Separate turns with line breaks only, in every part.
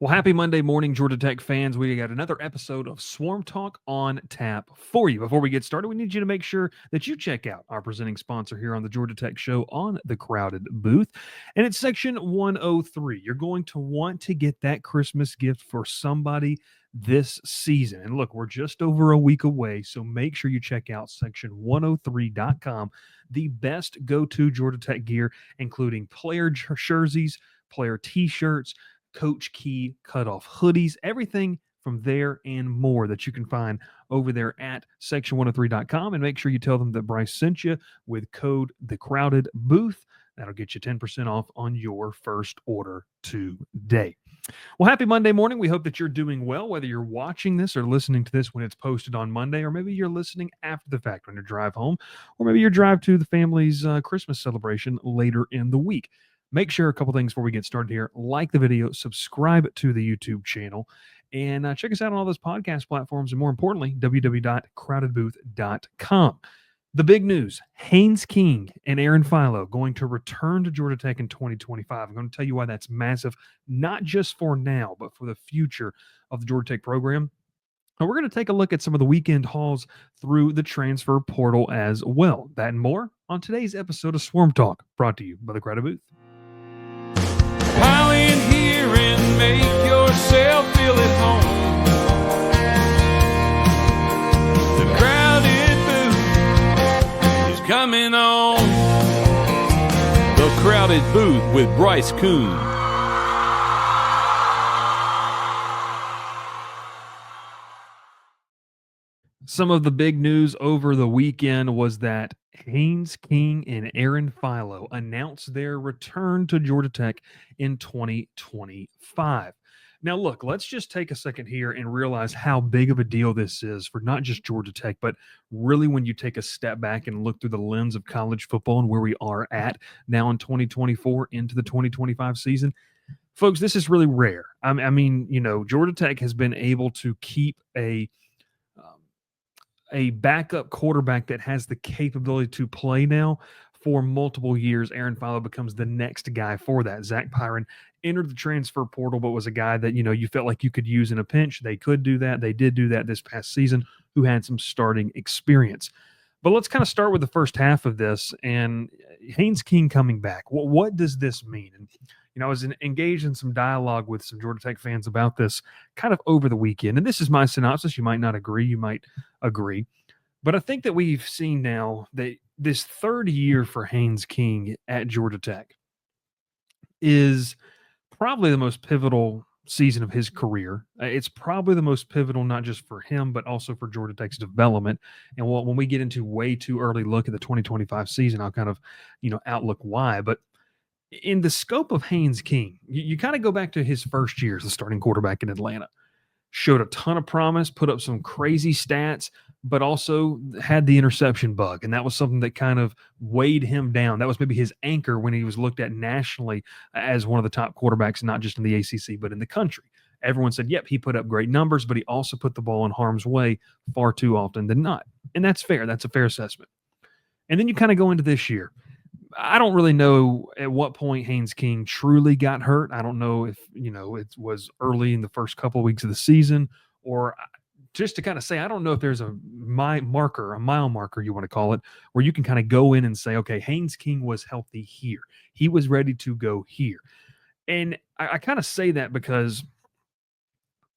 Well, happy Monday morning, Georgia Tech fans. We got another episode of Swarm Talk on tap for you. Before we get started, we need you to make sure that you check out our presenting sponsor here on the Georgia Tech Show on the Crowded Booth. And it's section 103. You're going to want to get that Christmas gift for somebody this season. And look, we're just over a week away, so make sure you check out section103.com, the best go-to Georgia Tech gear, including player jerseys, player t-shirts, Coach Key cutoff hoodies, everything from there and more that you can find over there at section103.com. And make sure you tell them that Bryce sent you with code The Crowded Booth. That'll get you 10% off on your first order today. Well, happy Monday morning. We hope that you're doing well, whether you're watching this or listening to this when it's posted on Monday, or maybe you're listening after the fact on your drive home, or maybe your drive to the family's Christmas celebration later in the week. Make sure a couple things before we get started here. Like the video, subscribe to the YouTube channel, and check us out on all those podcast platforms. And more importantly, www.crowdedbooth.com. The big news, Haynes King and Aaron Philo going to return to Georgia Tech in 2025. I'm going to tell you why that's massive, not just for now, but for the future of the Georgia Tech program. And we're going to take a look at some of the weekend hauls through the transfer portal as well. That and more on today's episode of Swarm Talk, brought to you by the Crowded Booth.
Pile in here and make yourself feel at home. The Crowded Booth is coming on. The Crowded Booth with Bryce Koon.
Some of the big news over the weekend was that Haynes King and Aaron Philo announced their return to Georgia Tech in 2025. Now, look, let's just take a second here and realize how big of a deal this is for not just Georgia Tech, but really when you take a step back and look through the lens of college football and where we are at now in 2024 into the 2025 season. Folks, this is really rare. I mean, Georgia Tech has been able to keep a backup quarterback that has the capability to play now for multiple years. Aaron Philo becomes the next guy for that. Zach Pyron entered the transfer portal, but was a guy that, you felt like you could use in a pinch. They could do that. They did do that this past season, who had some starting experience. But let's kind of start with the first half of this and Haynes King coming back. What does this mean? And I was engaged in some dialogue with some Georgia Tech fans about this kind of over the weekend. And this is my synopsis. You might not agree. You might agree. But I think that we've seen now that this third year for Haynes King at Georgia Tech is probably the most pivotal season of his career. It's probably the most pivotal, not just for him, but also for Georgia Tech's development. And when we get into way too early look at the 2025 season, I'll kind of, outlook why. But in the scope of Haynes King, you kind of go back to his first year as the starting quarterback in Atlanta. Showed a ton of promise, put up some crazy stats, but also had the interception bug. And that was something that kind of weighed him down. That was maybe his anchor when he was looked at nationally as one of the top quarterbacks, not just in the ACC, but in the country. Everyone said, yep, he put up great numbers, but he also put the ball in harm's way far too often than not. And that's fair. That's a fair assessment. And then you kind of go into this year. I don't really know at what point Haynes King truly got hurt. I don't know if, it was early in the first couple of weeks of the season, or just to kind of say, I don't know if there's a mile marker, you want to call it, where you can kind of go in and say, okay, Haynes King was healthy here. He was ready to go here. And I kind of say that because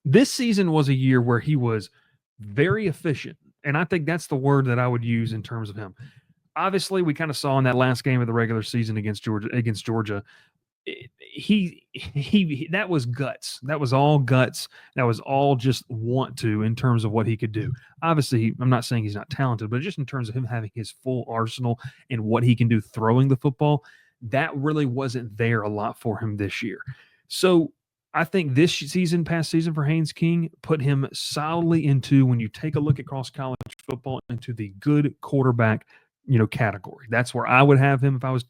this season was a year where he was very efficient. And I think that's the word that I would use in terms of him. Obviously, we kind of saw in that last game of the regular season against Georgia, he that was guts. That was all guts. That was all just want to in terms of what he could do. Obviously, I'm not saying he's not talented, but just in terms of him having his full arsenal and what he can do throwing the football, that really wasn't there a lot for him this year. So I think this past season for Haynes King, put him solidly into, when you take a look across college football, into the good quarterback category. That's where I would have him if I was,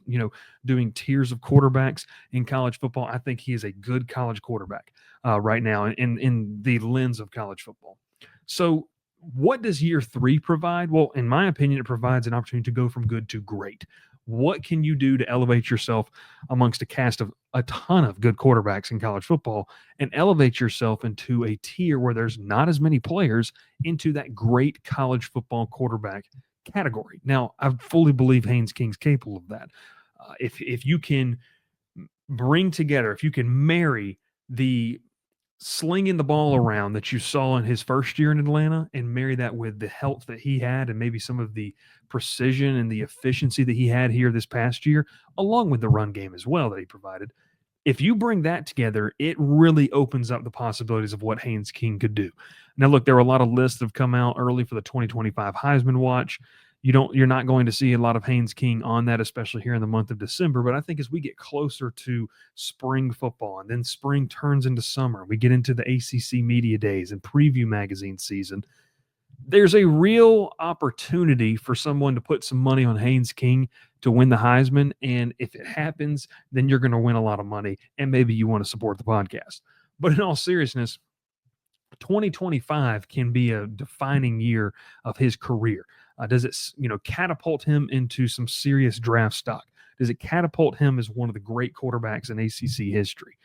doing tiers of quarterbacks in college football. I think he is a good college quarterback right now in the lens of college football. So what does year 3 provide? Well, in my opinion, it provides an opportunity to go from good to great. What can you do to elevate yourself amongst a cast of a ton of good quarterbacks in college football and elevate yourself into a tier where there's not as many players into that great college football quarterback category? Now, I fully believe Haynes King's capable of that. If you can bring together, if you can marry the slinging the ball around that you saw in his first year in Atlanta and marry that with the health that he had and maybe some of the precision and the efficiency that he had here this past year, along with the run game as well that he provided. If you bring that together, it really opens up the possibilities of what Haynes King could do. Now, look, there were a lot of lists that have come out early for the 2025 Heisman Watch. You're not going to see a lot of Haynes King on that, especially here in the month of December. But I think as we get closer to spring football and then spring turns into summer, we get into the ACC media days and preview magazine season, there's a real opportunity for someone to put some money on Haynes King to win the Heisman. And if it happens, then you're going to win a lot of money and maybe you want to support the podcast. But in all seriousness, 2025 can be a defining year of his career. Does it, catapult him into some serious draft stock? Does it catapult him as one of the great quarterbacks in ACC history?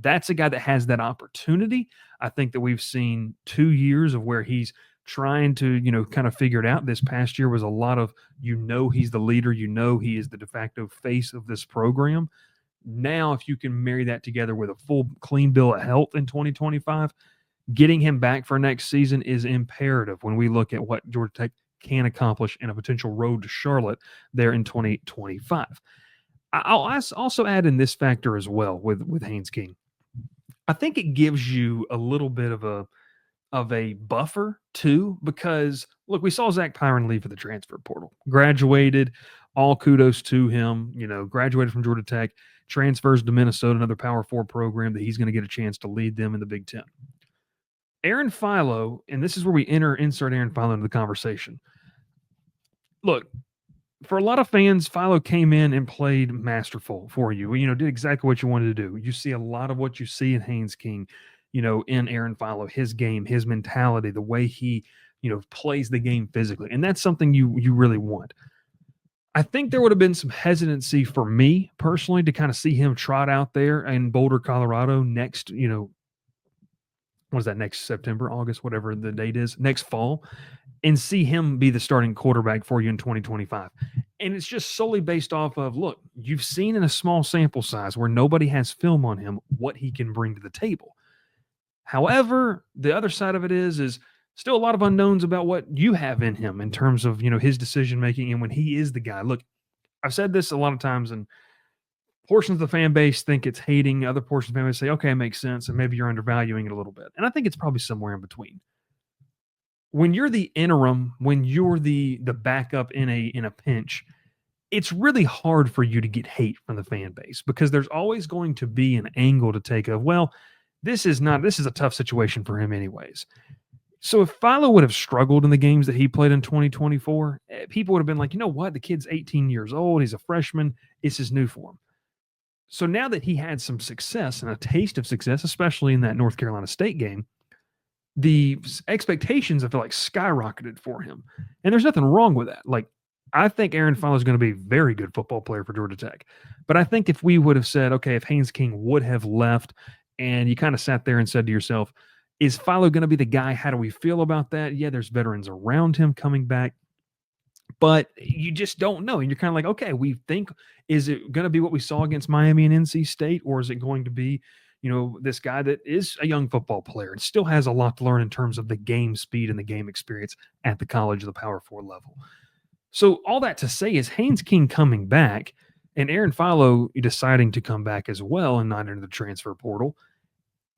That's a guy that has that opportunity. I think that we've seen 2 years of where he's trying to, kind of figure it out. This past year was a lot of, he's the leader, he is the de facto face of this program. Now, if you can marry that together with a full clean bill of health in 2025, getting him back for next season is imperative when we look at what Georgia Tech can accomplish in a potential road to Charlotte there in 2025. I'll also add in this factor as well with Haynes King. I think it gives you a little bit of a buffer too, because look, we saw Zach Pyron leave for the transfer portal, graduated, all kudos to him, graduated from Georgia Tech, transfers to Minnesota, another Power 4 program that he's going to get a chance to lead them in the Big Ten. Aaron Philo, and this is where we insert Aaron Philo into the conversation. Look, for a lot of fans, Philo came in and played masterful for you. Did exactly what you wanted to do. You see a lot of what you see in Haynes King, in Aaron Philo, his game, his mentality, the way he, plays the game physically. And that's something you really want. I think there would have been some hesitancy for me personally to kind of see him trot out there in Boulder, Colorado next, what is that, next September, August, whatever the date is, next fall, and see him be the starting quarterback for you in 2025. And it's just solely based off of, look, you've seen in a small sample size where nobody has film on him what he can bring to the table. However, the other side of it is still a lot of unknowns about what you have in him in terms of, his decision making and when he is the guy. Look, I've said this a lot of times, and portions of the fan base think it's hating. Other portions of the fan base say, okay, it makes sense, and maybe you're undervaluing it a little bit. And I think it's probably somewhere in between. When you're the interim, when you're the backup in a pinch, it's really hard for you to get hate from the fan base because there's always going to be an angle to take of, well, this is a tough situation for him anyways. So if Philo would have struggled in the games that he played in 2024, people would have been like, you know what? The kid's 18 years old. He's a freshman. This is new for him. So now that he had some success and a taste of success, especially in that North Carolina State game, the expectations, I feel like, skyrocketed for him. And there's nothing wrong with that. Like, I think Aaron Philo is going to be a very good football player for Georgia Tech. But I think if we would have said, okay, if Haynes King would have left and you kind of sat there and said to yourself, is Philo going to be the guy? How do we feel about that? Yeah, there's veterans around him coming back, but you just don't know. And you're kind of like, okay, we think, is it going to be what we saw against Miami and NC State, or is it going to be, this guy that is a young football player and still has a lot to learn in terms of the game speed and the game experience at the college of the Power 4 level? So all that to say is Haynes King coming back and Aaron Philo deciding to come back as well and not into the transfer portal.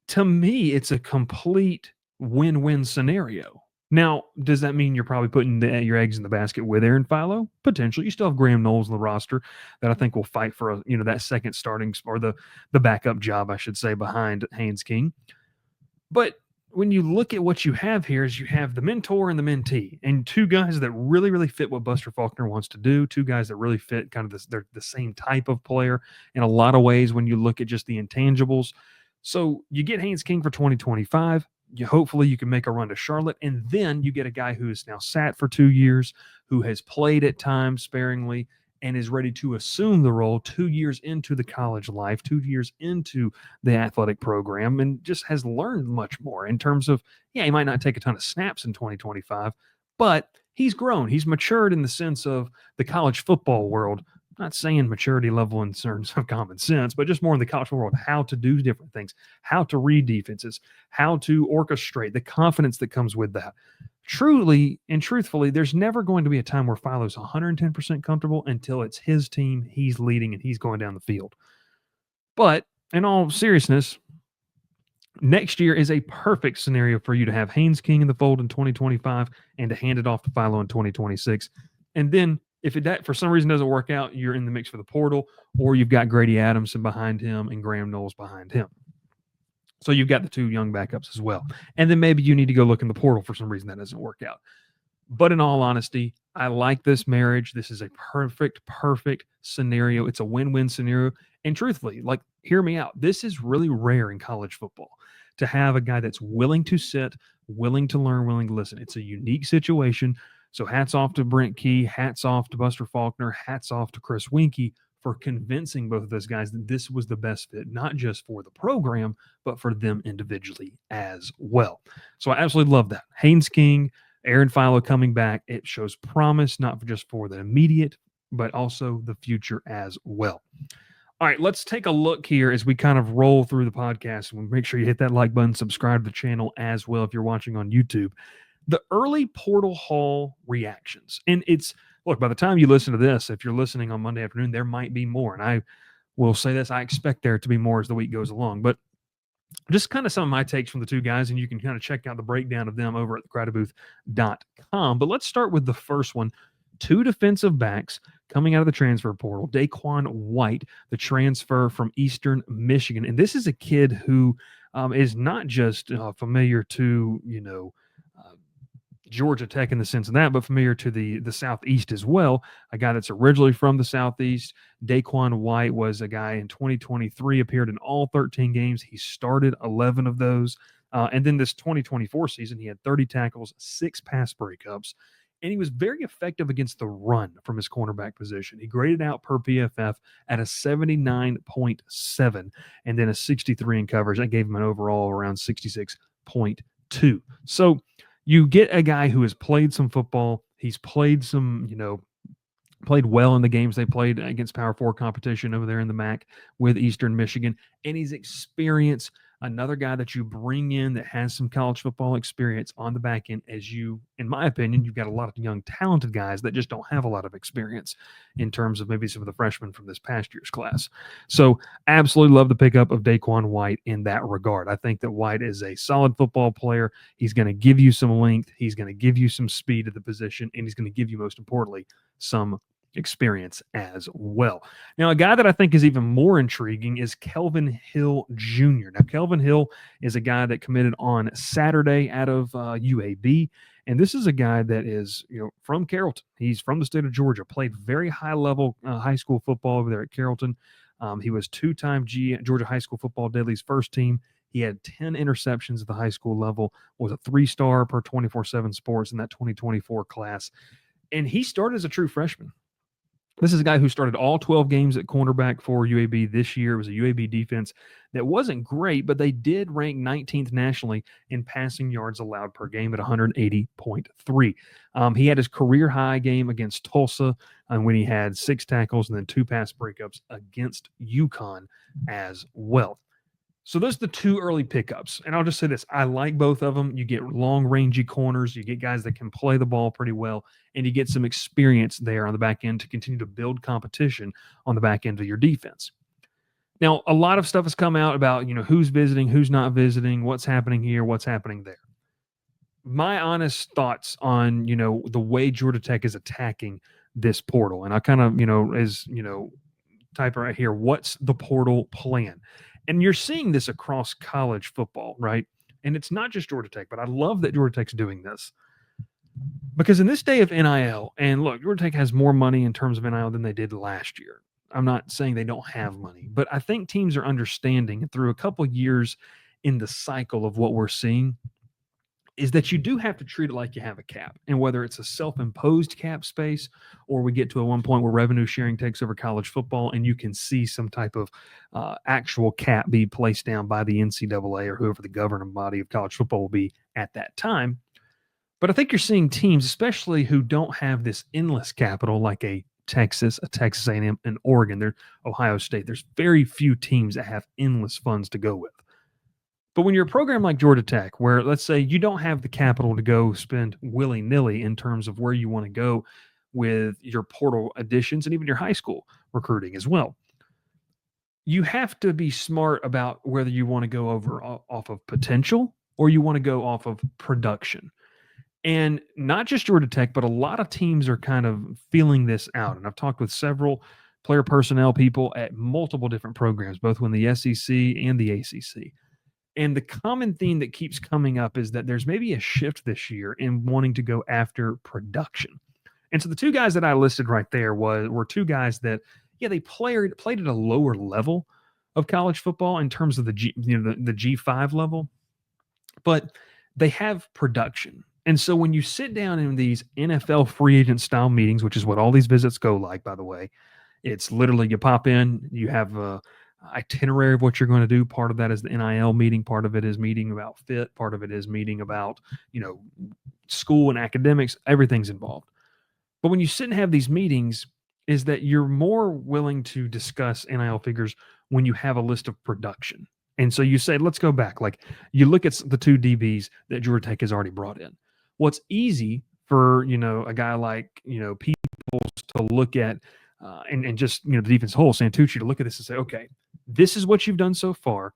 To me, it's a complete win-win scenario. Now, does that mean you're probably putting your eggs in the basket with Aaron Philo? Potentially. You still have Graham Knowles on the roster that I think will fight for that second starting or the backup job, I should say, behind Haynes King. But when you look at what you have here, is you have the mentor and the mentee, and two guys that really, really fit what Buster Faulkner wants to do. Two guys that really fit kind of they're the same type of player in a lot of ways when you look at just the intangibles. So you get Haynes King for 2025. Hopefully you can make a run to Charlotte, and then you get a guy who is now sat for 2 years, who has played at times sparingly, and is ready to assume the role 2 years into the college life, 2 years into the athletic program, and just has learned much more in terms of, yeah, he might not take a ton of snaps in 2025, but he's grown. He's matured in the sense of the college football world. I'm not saying maturity level in terms of common sense, but just more in the college world, how to do different things, how to read defenses, how to orchestrate, the confidence that comes with that. Truly and truthfully, there's never going to be a time where Philo's 110% comfortable until it's his team, he's leading, and he's going down the field. But in all seriousness, next year is a perfect scenario for you to have Haynes King in the fold in 2025 and to hand it off to Philo in 2026. And then if that for some reason doesn't work out, you're in the mix for the portal, or you've got Grady Adamson behind him and Graham Knowles behind him. So you've got the two young backups as well. And then maybe you need to go look in the portal for some reason that doesn't work out. But in all honesty, I like this marriage. This is a perfect scenario. It's a win-win scenario. And truthfully, like, hear me out. This is really rare in college football to have a guy that's willing to sit, willing to learn, willing to listen. It's a unique situation. So hats off to Brent Key, hats off to Buster Faulkner, hats off to Chris Winkie for convincing both of those guys that this was the best fit, not just for the program, but for them individually as well. So I absolutely love that. Haynes King, Aaron Philo coming back, it shows promise, not just for the immediate, but also the future as well. All right, let's take a look here as we kind of roll through the podcast. And make sure you hit that like button, subscribe to the channel as well if you're watching on YouTube. The early portal haul reactions. And it's, look, by the time you listen to this, if you're listening on Monday afternoon, there might be more. And I will say this, I expect there to be more as the week goes along. But just kind of some of my takes from the two guys, and you can kind of check out the breakdown of them over at thecrowdedbooth.com. But let's start with the first one. Two defensive backs coming out of the transfer portal. Daquan White, the transfer from Eastern Michigan. And this is a kid who is not just familiar to, Georgia Tech in the sense of that, but familiar to the Southeast as well. A guy that's originally from the Southeast. Daquan White was a guy in 2023, appeared in all 13 games. He started 11 of those. And then this 2024 season, he had 30 tackles, 6 pass breakups, and he was very effective against the run from his cornerback position. He graded out per PFF at a 79.7 and then a 63 in coverage. That gave him an overall around 66.2. So you get a guy who has played some football. He's played some, played well in the games they played against Power 4 competition over there in the MAC with Eastern Michigan. And he's experienced, another guy that you bring in that has some college football experience on the back end, as you, in my opinion, you've got a lot of young, talented guys that just don't have a lot of experience in terms of maybe some of the freshmen from this past year's class. So absolutely love the pickup of Daquan White in that regard. I think that White is a solid football player. He's going to give you some length. He's going to give you some speed at the position, and he's going to give you, most importantly, some experience as well. Now, a guy that I think is even more intriguing is Kelvin Hill Jr. Now, Kelvin Hill is a guy that committed on Saturday out of UAB, and this is a guy that is, from Carrollton. He's from the state of Georgia, played very high-level high school football over there at Carrollton. He was two-time Georgia High School Football Dailies first team. He had 10 interceptions at the high school level, was a 3-star per 24/7 Sports in that 2024 class, and he started as a true freshman. This is a guy who started all 12 games at cornerback for UAB this year. It was a UAB defense that wasn't great, but they did rank 19th nationally in passing yards allowed per game at 180.3. He had his career high game against Tulsa when he had 6 tackles and then 2 pass breakups against UConn as well. So those are the two early pickups. And I'll just say this, I like both of them. You get long, rangy corners. You get guys that can play the ball pretty well, and you get some experience there on the back end to continue to build competition on the back end of your defense. Now, a lot of stuff has come out about, who's visiting, who's not visiting, what's happening here, what's happening there. My honest thoughts on, the way Georgia Tech is attacking this portal, and I kind of, type right here, what's the portal plan? And you're seeing this across college football, right? And it's not just Georgia Tech, but I love that Georgia Tech's doing this. Because in this day of NIL, and look, Georgia Tech has more money in terms of NIL than they did last year. I'm not saying they don't have money, but I think teams are understanding through a couple years in the cycle of what we're seeing. is that you do have to treat it like you have a cap. And whether it's a self imposed cap space or we get to a one point where revenue sharing takes over college football and you can see some type of actual cap be placed down by the NCAA or whoever the governing body of college football will be at that time. But I think you're seeing teams, especially who don't have this endless capital like a Texas A&M, and Oregon, there's Ohio State. There's very few teams that have endless funds to go with. But when you're a program like Georgia Tech, where let's say you don't have the capital to go spend willy nilly in terms of where you want to go with your portal additions and even your high school recruiting as well, you have to be smart about whether you want to go off of potential or you want to go off of production. And not just Georgia Tech, but a lot of teams are kind of feeling this out. And I've talked with several player personnel people at multiple different programs, both in the SEC and the ACC. And the common theme that keeps coming up is that there's maybe a shift this year in wanting to go after production. And so the two guys that I listed right there were two guys that, yeah, they played at a lower level of college football in terms of the the G5 level, but they have production. And so when you sit down in these NFL free agent style meetings, which is what all these visits go like, by the way, it's literally you pop in, you have a itinerary of what you're going to do. Part of that is the NIL meeting. Part of it is meeting about fit. Part of it is meeting about, school and academics. Everything's involved. But when you sit and have these meetings, is that you're more willing to discuss NIL figures when you have a list of production. And so you say, let's go back. Like you look at the two DBs that Georgia Tech has already brought in. What's easy for, a guy like, people to look at and just, the defense whole, Santucci, to look at this and say, okay, this is what you've done so far.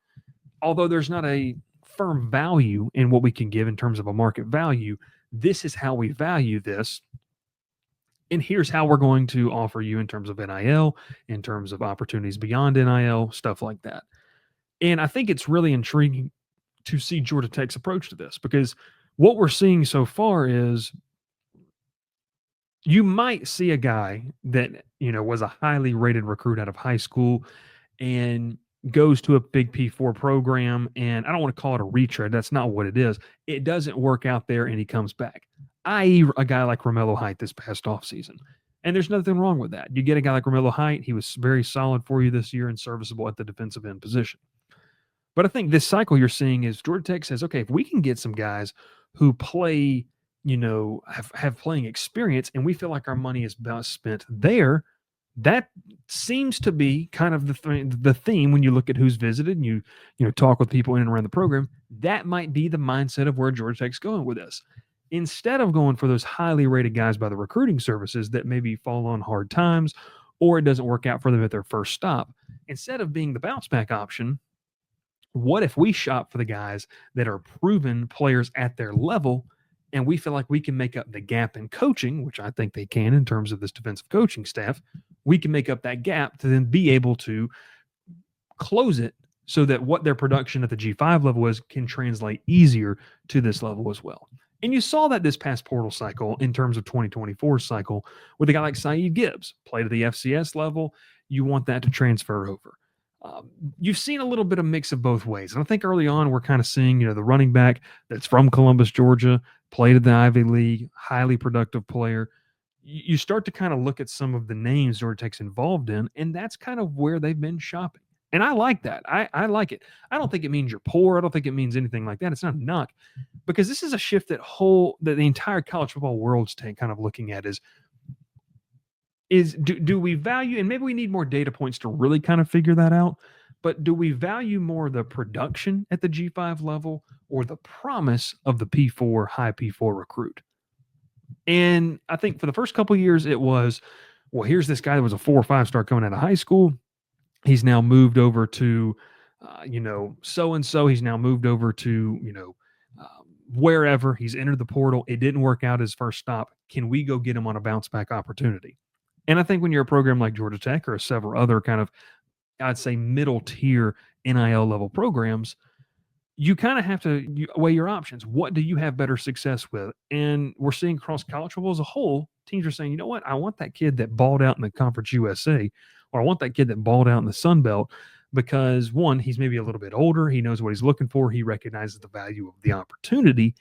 Although there's not a firm value in what we can give in terms of a market value, this is how we value this. And here's how we're going to offer you in terms of NIL, in terms of opportunities beyond NIL, stuff like that. And I think it's really intriguing to see Georgia Tech's approach to this because what we're seeing so far is you might see a guy that, was a highly rated recruit out of high school and goes to a big P4 program. And I don't want to call it a retread. That's not what it is. It doesn't work out there and he comes back, i.e. a guy like Romello Height this past offseason. And there's nothing wrong with that. You get a guy like Romello Height. He was very solid for you this year and serviceable at the defensive end position. But I think this cycle you're seeing is Georgia Tech says, okay, if we can get some guys who play, have playing experience and we feel like our money is best spent there, that seems to be kind of the theme when you look at who's visited and you talk with people in and around the program. That might be the mindset of where Georgia Tech's going with this. Instead of going for those highly rated guys by the recruiting services that maybe fall on hard times or it doesn't work out for them at their first stop, instead of being the bounce back option, what if we shop for the guys that are proven players at their level and we feel like we can make up the gap in coaching, which I think they can in terms of this defensive coaching staff. We can make up that gap to then be able to close it so that what their production at the G5 level is can translate easier to this level as well. And you saw that this past portal cycle in terms of 2024 cycle with a guy like Saeed Gibbs, played at the FCS level. You want that to transfer over. You've seen a little bit of mix of both ways. And I think early on, we're kind of seeing, the running back that's from Columbus, Georgia, played at the Ivy League, highly productive player. You start to kind of look at some of the names Georgia Tech's involved in, and that's kind of where they've been shopping. And I like that. I like it. I don't think it means you're poor. I don't think it means anything like that. It's not a knock because this is a shift that the entire college football world's kind of looking at is do we value, and maybe we need more data points to really kind of figure that out, but do we value more the production at the G5 level or the promise of the P4, high P4 recruit? And I think for the first couple of years, it was, well, here's this guy that was a 4 or 5 star coming out of high school. He's now moved over to, so-and-so. He's now moved over to, wherever. He's entered the portal. It didn't work out his first stop. Can we go get him on a bounce back opportunity? And I think when you're a program like Georgia Tech or several other kind of, I'd say, middle tier NIL level programs, you kind of have to weigh your options. What do you have better success with? And we're seeing across college football as a whole, teams are saying, you know what? I want that kid that balled out in the Conference USA, or I want that kid that balled out in the Sun Belt because, one, he's maybe a little bit older. He knows what he's looking for. He recognizes the value of the opportunity.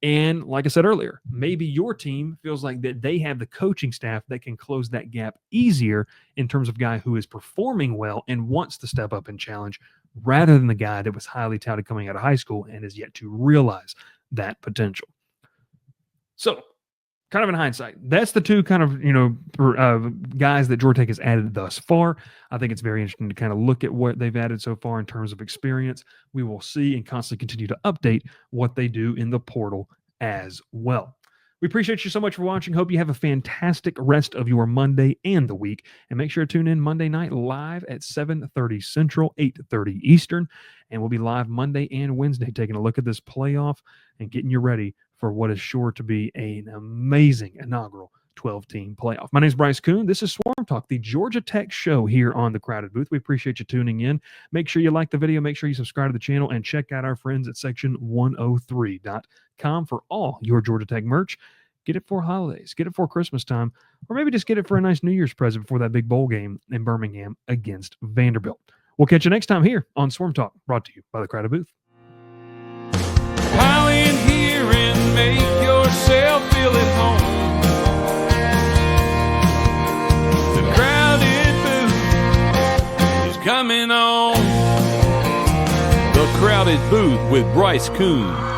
And like I said earlier, maybe your team feels like that they have the coaching staff that can close that gap easier in terms of guy who is performing well and wants to step up and challenge rather than the guy that was highly touted coming out of high school and is yet to realize that potential. So, kind of in hindsight, that's the two kind of, guys that Georgia Tech has added thus far. I think it's very interesting to kind of look at what they've added so far in terms of experience. We will see and constantly continue to update what they do in the portal as well. We appreciate you so much for watching. Hope you have a fantastic rest of your Monday and the week. And make sure to tune in Monday night live at 7:30 Central, 8:30 Eastern. And we'll be live Monday and Wednesday taking a look at this playoff and getting you ready for what is sure to be an amazing inaugural 12-team playoff. My name is Bryce Koon. This is Swarm Talk, the Georgia Tech show here on the Crowded Booth. We appreciate you tuning in. Make sure you like the video. Make sure you subscribe to the channel and check out our friends at section103.com for all your Georgia Tech merch. Get it for holidays. Get it for Christmas time. Or maybe just get it for a nice New Year's present before that big bowl game in Birmingham against Vanderbilt. We'll catch you next time here on Swarm Talk, brought to you by the Crowded Booth.
Pile in here and make yourself feel at home. The Crowded Booth is coming on. The Crowded Booth with Bryce Koon.